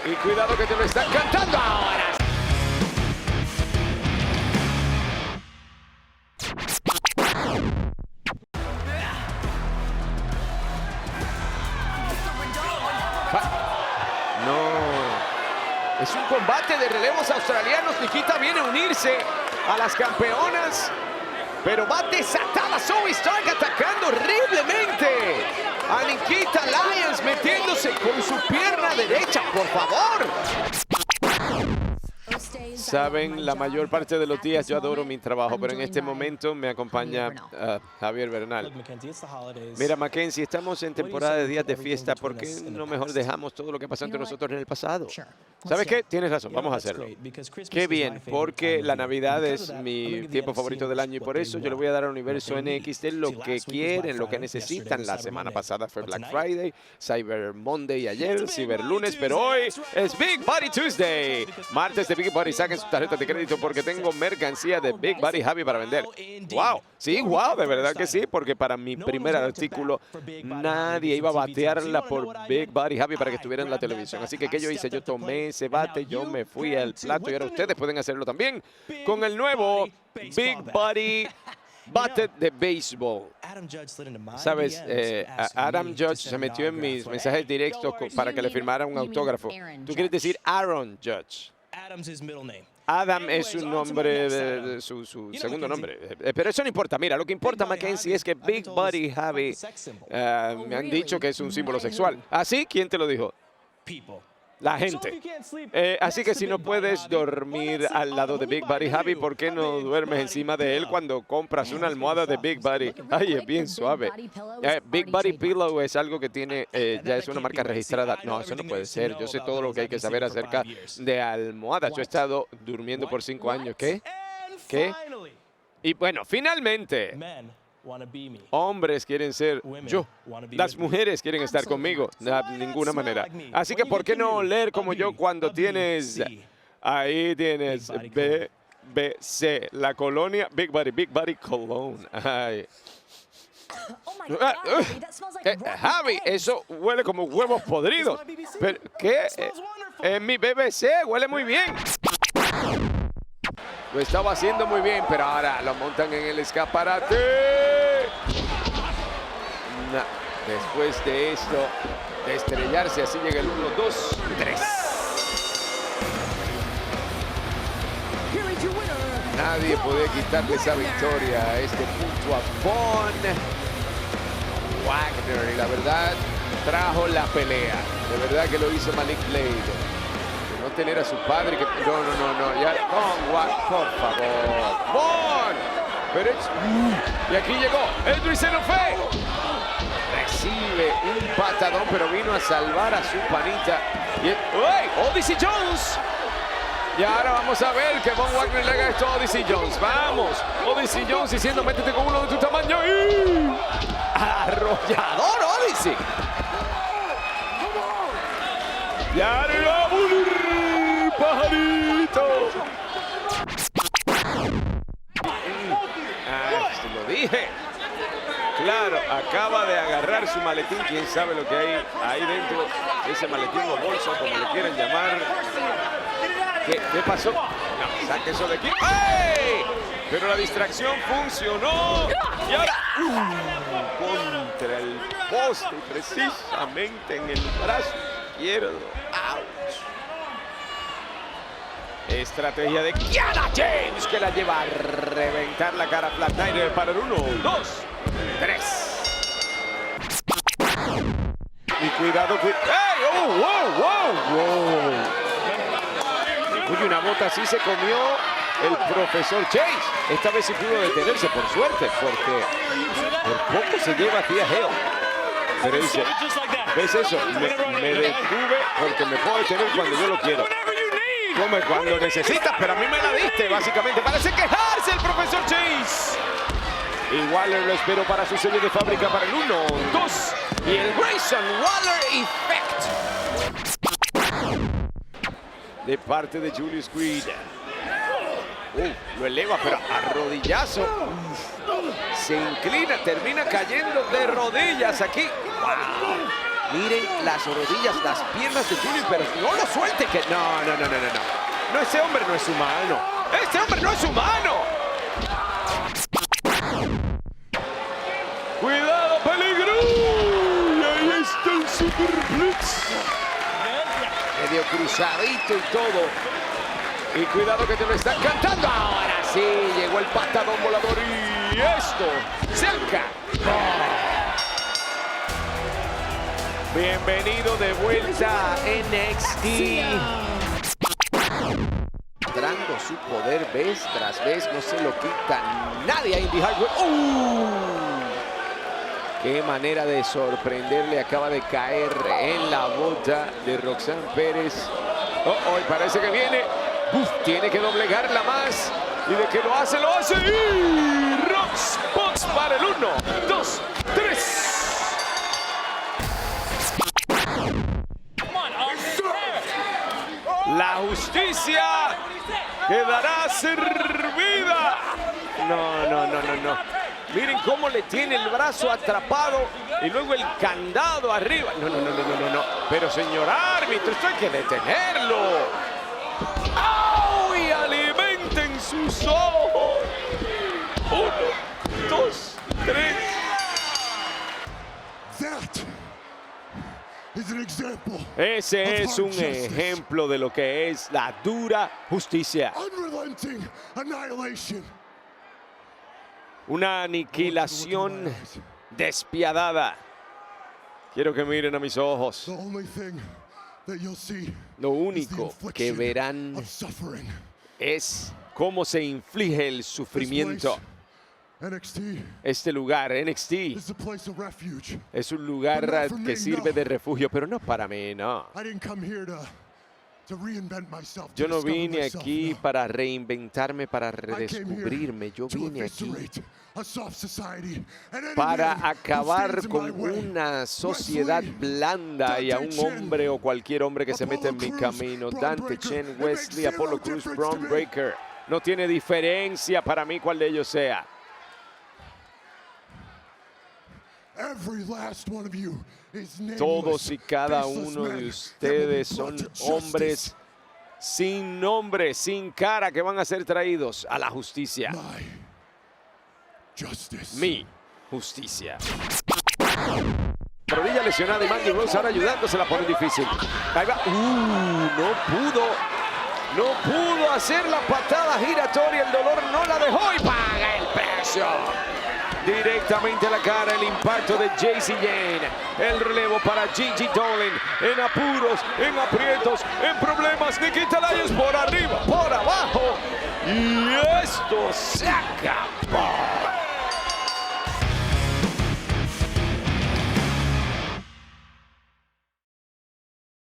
Y cuidado que te lo están cantando ahora. No. Es un combate de relevos australianos. Nikita viene a unirse a las campeonas. Pero va desatada Zoey Stark atacando horriblemente a Nikita Lyons, metiéndose con su pierna derecha, por favor. Saben, la mayor parte de los días yo adoro mi trabajo, pero en este momento me acompaña Javier Bernal. Mira, Mackenzie, estamos en temporada de días de fiesta. ¿Por qué no mejor dejamos todo lo que pasó entre nosotros en el pasado? ¿Sabes qué? Tienes razón, vamos a hacerlo. Qué bien, porque la Navidad es mi tiempo favorito del año y por eso yo le voy a dar al universo NXT lo que quieren, lo que necesitan. La semana pasada fue Black Friday, Cyber Monday ayer, Cyber Lunes, pero hoy es Big Body Tuesday. Martes de Big Body, saquen sus tarjetas de crédito porque tengo mercancía de Big Body Javi para vender. ¡Wow! Sí, wow, de verdad que sí, porque para mi primer artículo nadie iba a batearla por Big Body Javi para que estuviera en la televisión. Así que, ¿qué yo hice? Yo tomé ese bate, yo me fui al plato y ahora ustedes pueden hacerlo también con el nuevo Big Body bate de béisbol. Sabes, Adam Judge se metió en mis mensajes directos para que le firmara un autógrafo. ¿Tú quieres decir Aaron Judge? Adam es su nombre, su segundo nombre. Pero eso no importa. Mira, lo que importa, Mackenzie, es que Big Body Javi me han dicho que es un símbolo sexual. ¿Así? ¿Quién te lo dijo? La gente. Así que si no puedes dormir al lado de Big Body Javi, ¿por qué no duermes encima de él cuando compras una almohada de Big Body? Ay, es bien suave. Big Body Pillow es algo que tiene, ya es una marca registrada. No, eso no puede ser. Yo sé todo lo que hay que saber acerca de almohadas. Yo he estado durmiendo por 5 años. ¿Qué? ¿Qué? Y bueno, finalmente, hombres quieren ser yo. Las mujeres quieren estar conmigo. De ninguna manera. Así que, ¿por qué no leer como yo cuando tienes... Ahí tienes BBC, la colonia Big Body Cologne. Ay. Javi, eso huele como huevos podridos. ¿Pero qué? Mi BBC huele muy bien. Lo estaba haciendo muy bien, pero ahora lo montan en el escaparate. Después de esto, de estrellarse, así llega el 1, 2, 3. Nadie puede quitarle esa victoria a este punto a Von Wagner. Y la verdad, trajo la pelea. De verdad que lo hizo Malik Blade. No tener a su padre que... No, ya... por favor. ¡Bon! Pero y aquí llegó Edris Enofe. Recibe un patadón, pero vino a salvar a su panita. ¡Uy! Odyssey Jones. Y ahora vamos a ver que Von Wagner le haga esto a Odyssey Jones. ¡Vamos! Odyssey Jones diciendo, métete con uno de tu tamaño. ¡Y! ¡Arrollador, Odyssey! ¡Y arriba, pajarito! Te lo dije. Claro, acaba de agarrar su maletín. Quién sabe lo que hay ahí dentro. Ese maletín o bolso, como le quieran llamar. ¿Qué pasó? No, saque eso de aquí. ¡Ey! Pero la distracción funcionó. Y ahora contra el poste, precisamente en el brazo izquierdo. ¡Auch! Estrategia de Kiana James, que la lleva a reventar la cara a Flat Tyler para el 1, 2, 3. Y cuidado, ¡hey! ¡Oh, wow! Uy, una bota así se comió el profesor Chase. Esta vez sí pudo detenerse, por suerte, porque por poco se lleva aquí a Hale. Pero dice, ¿ves eso? Me detuve porque me puedo detener cuando yo lo quiero. Come cuando necesitas, pero a mí me la diste, básicamente. Parece quejarse el profesor Chase. Igual lo espero para su sello de fábrica para el 1, 2 y el Grayson Waller Effect. De parte de Julius Creed. Lo eleva, pero a rodillazo. Se inclina, termina cayendo de rodillas aquí. ¡Wow! Miren las rodillas, las piernas de Junior, pero no lo suelte que... No. No, ese hombre no es humano. ¡Este hombre no es humano! ¡Cuidado, peligro! Y ahí está el superplex. Medio cruzadito y todo. Y cuidado que te lo están cantando. Ahora sí, llegó el patadón volador y esto cerca. Bienvenido de vuelta a NXT. Mostrando su poder vez tras vez, no se lo quita nadie a Indi Hartwell. Qué manera de sorprenderle, acaba de caer en la bota de Roxanne Pérez. Y parece que viene. Tiene que doblegarla más. Y de que lo hace, Y Rox Box para el 1, 2, 3. La justicia quedará servida. No. Miren cómo le tiene el brazo atrapado y luego el candado arriba. No. Pero señor árbitro, esto hay que detenerlo. ¡Au! Y alimenten sus ojos. 1, 2, 3. Ese es un ejemplo de lo que es la dura justicia. Una aniquilación despiadada. Quiero que miren a mis ojos. Lo único que verán es cómo se inflige el sufrimiento. Este lugar, NXT, es un lugar que sirve de refugio, pero no para mí, no. Yo no vine aquí para reinventarme, para redescubrirme. Yo vine aquí para acabar con una sociedad blanda y a un hombre o cualquier hombre que se mete en mi camino. Dante, Chen, Wesley, Apollo Crews, Bron Breakker. No tiene diferencia para mí cuál de ellos sea. Todos y cada uno de ustedes son hombres sin nombre, sin cara, que van a ser traídos a la justicia. Mi justicia. Rodilla lesionada y Mandy Rose ahora ayudándose, la pone difícil. Ahí va. No pudo hacer la patada giratoria, el dolor no la dejó y paga el precio. Directamente a la cara, el impacto de Jacy Jayne. El relevo para Gigi Dolan. En apuros, en aprietos, en problemas. Nikita Lyons por arriba, por abajo. Y esto se acabó.